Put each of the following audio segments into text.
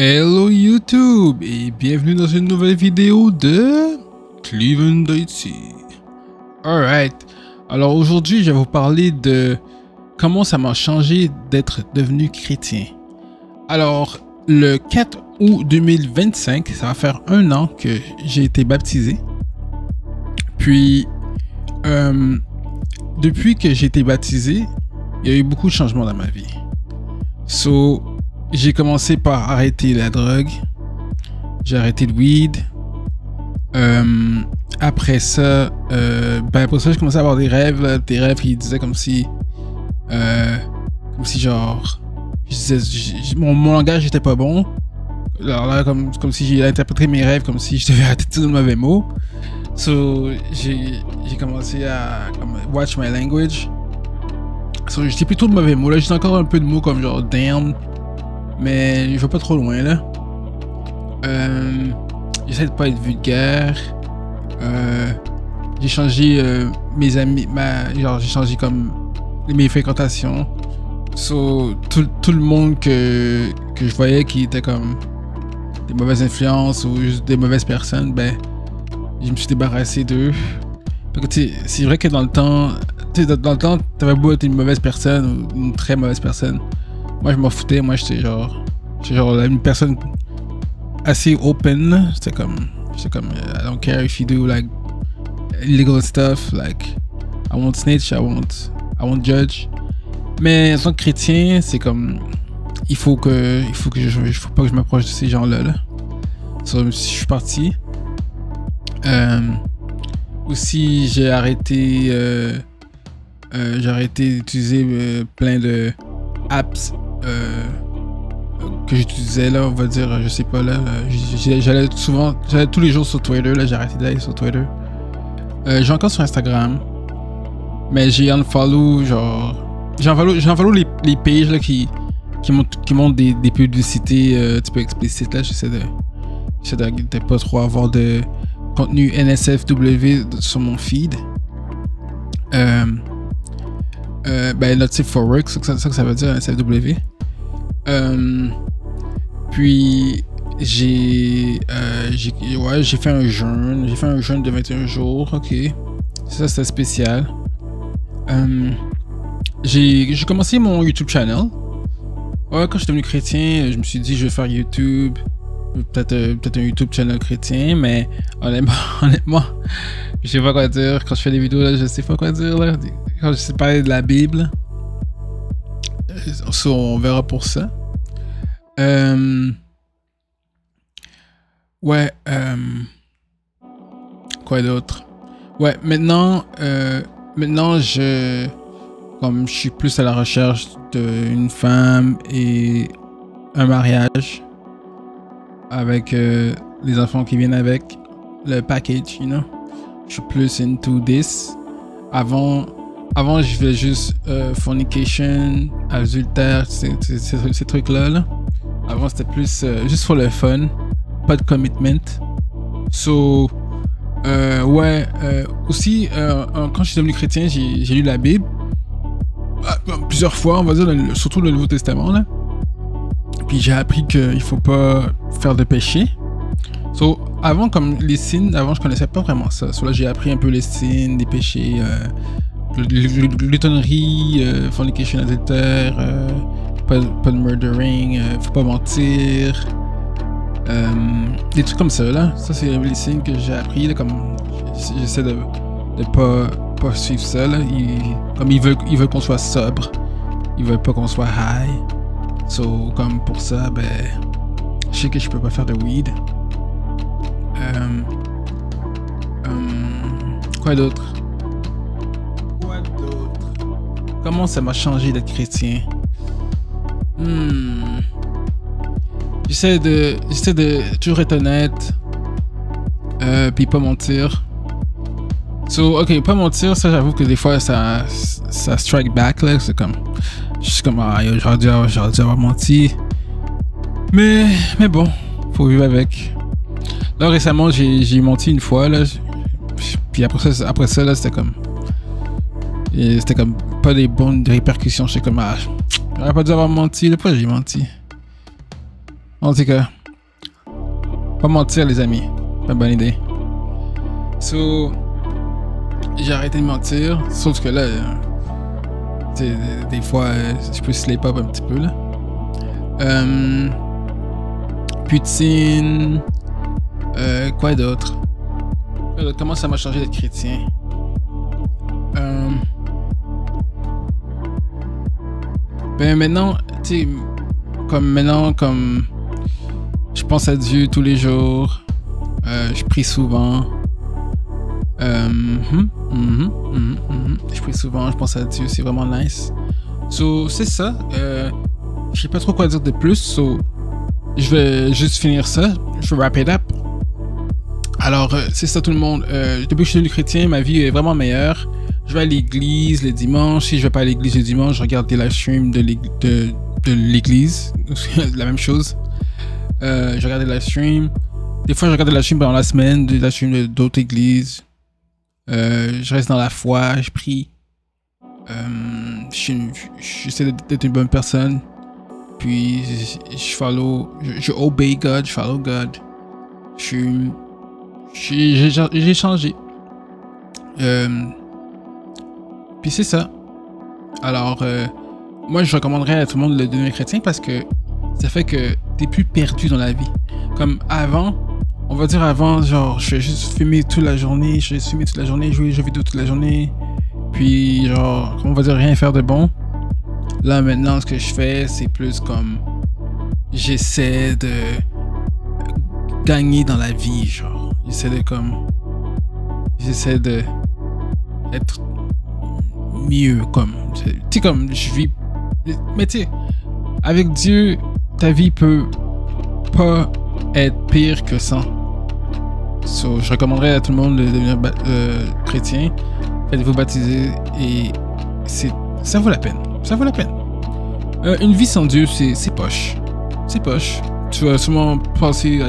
Hello YouTube et bienvenue dans une nouvelle vidéo de Cleveland IT. Alright, alors aujourd'hui je vais vous parler de comment ça m'a changé d'être devenu chrétien. Alors le 4 août 2025, ça va faire un an que j'ai été baptisé. Puis depuis que j'ai été baptisé, il y a eu beaucoup de changements dans ma vie. J'ai commencé par arrêter la drogue. J'ai arrêté le weed. Après ça, j'ai commencé à avoir des rêves. Là, des rêves qui disaient comme si genre... mon langage était pas bon. Alors là, comme si j'ai interprété mes rêves comme si je devais arrêter tout le mauvais mot. J'ai commencé à watch my language. Je dis plutôt de mauvais mots. Là, j'ai encore un peu de mots comme genre damn. Mais je vais pas trop loin là. J'essaie de pas être vulgaire. J'ai changé mes amis, j'ai changé comme mes fréquentations. Tout le monde que je voyais qui était comme des mauvaises influences ou juste des mauvaises personnes, ben je me suis débarrassé d'eux. C'est vrai que dans le temps, t'avais beau être une mauvaise personne ou une très mauvaise personne. Moi, je m'en foutais. Moi, j'étais genre une personne assez open. J'étais comme, I don't care if you do like illegal stuff. Like, I won't snitch, I won't judge. Mais en tant que chrétien, c'est comme, il faut pas que je m'approche de ces gens-là. Là. Je suis parti. Aussi, j'ai arrêté d'utiliser plein de apps que j'utilisais là, on va dire, je sais pas là, j'allais tous les jours sur Twitter, là j'ai arrêté d'aller sur Twitter. J'ai encore sur Instagram, mais j'ai unfollow les pages là qui montrent des publicités un petit peu explicites là. J'essaie de pas trop avoir de contenu NSFW sur mon feed. Notif for work, c'est ça que ça veut dire, NSFW. Puis j'ai fait un jeûne. J'ai fait un jeûne de 21 jours, ok. Ça, c'était spécial. J'ai commencé mon YouTube channel. Ouais, quand je suis devenu chrétien, je me suis dit je vais faire YouTube. Peut-être un YouTube channel chrétien, mais honnêtement, je sais pas quoi dire. Quand je fais des vidéos, là, je sais pas quoi dire. Là. Quand je sais parler de la Bible, on verra pour ça. Quoi d'autre? Ouais, maintenant je suis plus à la recherche d'une femme et un mariage avec les enfants qui viennent avec le package, you know. Je suis plus into this. Avant je faisais juste fornication, adultère, ces trucs-là. Là. Avant, c'était plus juste pour le fun, pas de commitment. Aussi, quand je suis devenu chrétien, j'ai lu la Bible plusieurs fois, on va dire, surtout le Nouveau Testament. Là. Puis j'ai appris qu'il faut pas faire de péché. Avant, comme les signes, je connaissais pas vraiment ça. Là, j'ai appris un peu les signes, des péchés, glutonnerie, fornication, adultère, pas de murdering, faut pas mentir, des trucs comme ça là. Ça c'est les signes que j'ai appris là, comme j'essaie de pas suivre ça là. Ils veulent qu'on soit sobre, ils veulent pas qu'on soit high. Comme pour ça, ben je sais que je peux pas faire de weed. Quoi d'autre? Comment ça m'a changé d'être chrétien? J'essaie de toujours être honnête, puis pas mentir. Ok, pas mentir, ça j'avoue que des fois ça strike back là. C'est comme, je suis comme j'aurais dû avoir menti. Mais bon, faut vivre avec. Là récemment j'ai menti une fois là, puis après ça là c'était comme pas des bonnes répercussions. J'étais comme j'aurais pas dû avoir menti, pourquoi j'ai menti? En tout cas, pas mentir, les amis. Pas bonne idée. So, j'ai arrêté de mentir. Sauf que là, des fois, je peux slip up un petit peu, là. Poutine. Quoi d'autre? Comment ça m'a changé d'être chrétien? Ben maintenant, tu sais, comme je pense à Dieu tous les jours, je prie souvent. Je prie souvent, je pense à Dieu, c'est vraiment nice. So, c'est ça. Je sais pas trop quoi dire de plus, so je vais juste finir ça. Je vais wrap it up. Alors, c'est ça tout le monde. Depuis que je suis devenu chrétien, ma vie est vraiment meilleure. Je vais à l'église le dimanche. Si je vais pas à l'église le dimanche, je regarde des live streams de l'église. La même chose. Je regarde des live streams. Des fois, je regarde des live streams pendant la semaine, des live streams d'autres églises. Je reste dans la foi, je prie. J'essaie d'être une bonne personne. Puis, je obey God, je follow God. J'ai changé. Puis c'est ça. Alors, moi je recommanderais à tout le monde de devenir chrétien parce que ça fait que t'es plus perdu dans la vie. Comme avant, on va dire avant, genre, je vais juste fumer toute la journée, jouer aux jeux vidéo toute la journée. Puis, genre, on va dire rien faire de bon. Là maintenant, ce que je fais, c'est plus comme j'essaie de gagner dans la vie, genre. J'essaie de être mieux, comme. Tu sais, comme je vis. Mais tu sais, avec Dieu, ta vie peut pas être pire que ça. So, je recommanderais à tout le monde de devenir chrétien. Faites-vous baptiser et ça vaut la peine. Ça vaut la peine. Une vie sans Dieu, c'est poche. C'est poche. Tu vas sûrement penser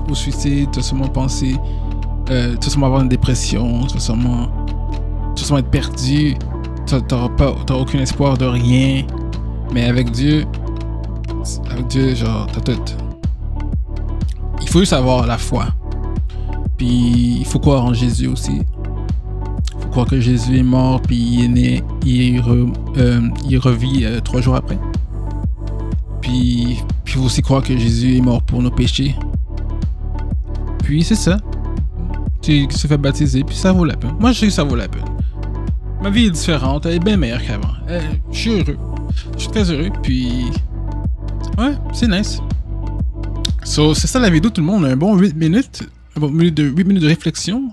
au suicide, tu vas sûrement penser, tu vas sûrement avoir une dépression, tu vas sûrement être perdu, tu n'auras aucun espoir de rien. Mais avec Dieu, genre, t'as tout. Il faut juste avoir la foi. Puis il faut croire en Jésus aussi. Il faut croire que Jésus est mort, puis il est né, il revit 3 jours après. Puis il faut aussi croire que Jésus est mort pour nos péchés. Puis c'est ça. Tu se fais baptiser, puis ça vaut la peine. Moi, je sais que ça vaut la peine. Ma vie est différente, elle est bien meilleure qu'avant. Je suis heureux. Je suis très heureux, puis... Ouais, c'est nice. So, c'est ça la vidéo, tout le monde. Un bon 8 minutes. Un bon 8 minutes de réflexion.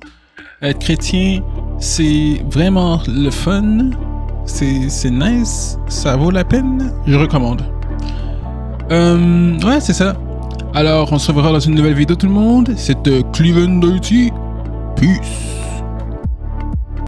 Être chrétien, c'est vraiment le fun. C'est nice. Ça vaut la peine. Je recommande. Ouais, c'est ça. Alors, on se reverra dans une nouvelle vidéo, tout le monde. C'était Cleveland Dirty. Peace.